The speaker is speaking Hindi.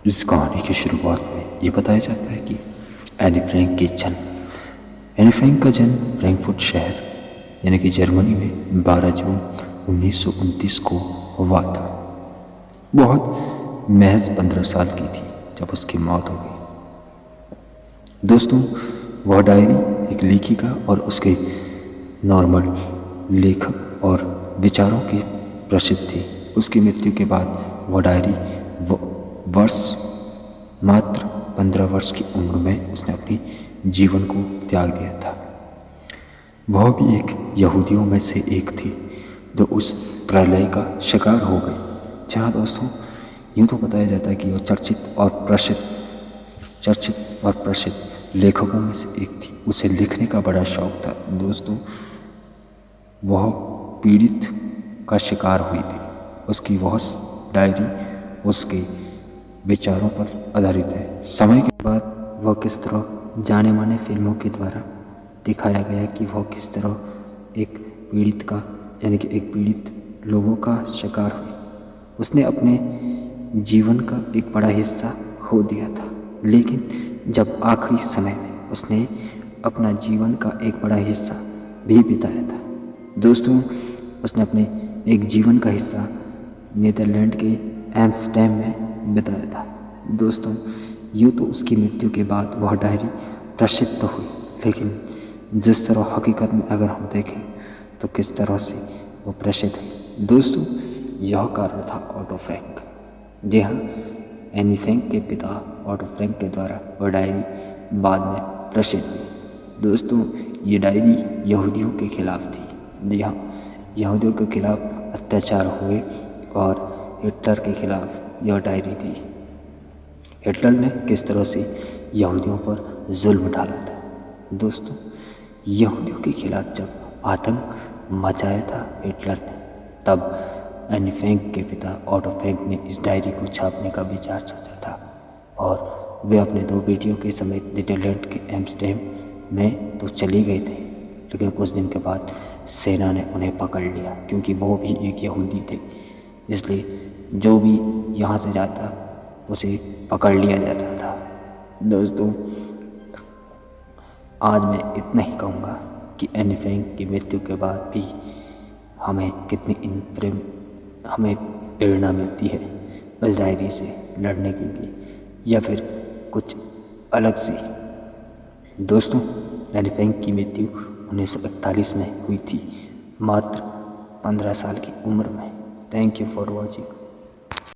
इस कहानी की शुरुआत में ये बताया जाता है कि एनी फ्रैंक की जन्म एनी फ्रैंक का जन्म फ्रैंकफर्ट शहर यानी कि जर्मनी में 12 जून 1929 को हुआ था। बहुत महज 15 साल की थी जब उसकी मौत हो गई। दोस्तों, वह डायरी एक लेखिका और उसके नॉर्मल लेखक और विचारों की प्रसिद्ध थी। उसकी मृत्यु के बाद वह डायरी वर्ष मात्र 15 वर्ष की उम्र में उसने अपनी जीवन को त्याग दिया था। वह भी एक यहूदियों में से एक थी जो उस प्रलय का शिकार हो गई। जहाँ दोस्तों यूँ तो बताया जाता है कि वह चर्चित और प्रसिद्ध लेखकों में से एक थी। उसे लिखने का बड़ा शौक था। दोस्तों, वह पीड़ित का शिकार हुई थी। उसकी वह डायरी उसके विचारों पर आधारित है। समय के बाद वह किस तरह जाने माने फिल्मों के द्वारा दिखाया गया कि वह किस तरह एक पीड़ित का यानी कि एक पीड़ित लोगों का शिकार हुई। उसने अपने जीवन का एक बड़ा हिस्सा खो दिया था, लेकिन जब आखिरी समय में उसने अपना जीवन का एक बड़ा हिस्सा भी बिताया था। दोस्तों, उसने अपने एक जीवन का हिस्सा नीदरलैंड के एम्स्टर्डम में बिताया था। दोस्तों, यूँ तो उसकी मृत्यु के बाद वह डायरी प्रसिद्ध तो हुई, लेकिन जिस तरह हकीकत में अगर हम देखें तो किस तरह से वो प्रसिद्ध हुई। दोस्तों, यह कारण था ऑटो फ्रैंक। जी हाँ, एनी फ्रैंक के पिता ऑटो फ्रैंक के द्वारा वह डायरी बाद में प्रसिद्ध हुई। दोस्तों, ये डायरी यहूदियों के खिलाफ थी। जी हाँ, यहूदियों के खिलाफ अत्याचार हुए और हिटलर के खिलाफ यह डायरी थी। हिटलर ने किस तरह से यहूदियों पर जुल्म डाला था। दोस्तों, यहूदियों के खिलाफ जब आतंक मचाया था हिटलर ने, तब एनी फ्रैंक के पिता ऑटो फ्रैंक ने इस डायरी को छापने का विचार सोचा था और वे अपने 2 बेटियों के समेत नीदरलैंड के एम्स्टर्डम में तो चले गए थे, लेकिन कुछ दिन के बाद सेना ने उन्हें पकड़ लिया क्योंकि वो भी एक यहूदी थे। इसलिए जो भी यहाँ से जाता उसे पकड़ लिया जाता था। दोस्तों, आज मैं इतना ही कहूँगा कि एनी फ्रैंक की मृत्यु के बाद भी हमें हमें प्रेरणा मिलती है उस डायरी से लड़ने के लिए या फिर कुछ अलग से। दोस्तों, एनी फ्रैंक की मृत्यु 1941 में हुई थी, मात्र 15 साल की उम्र में। Thank you for watching.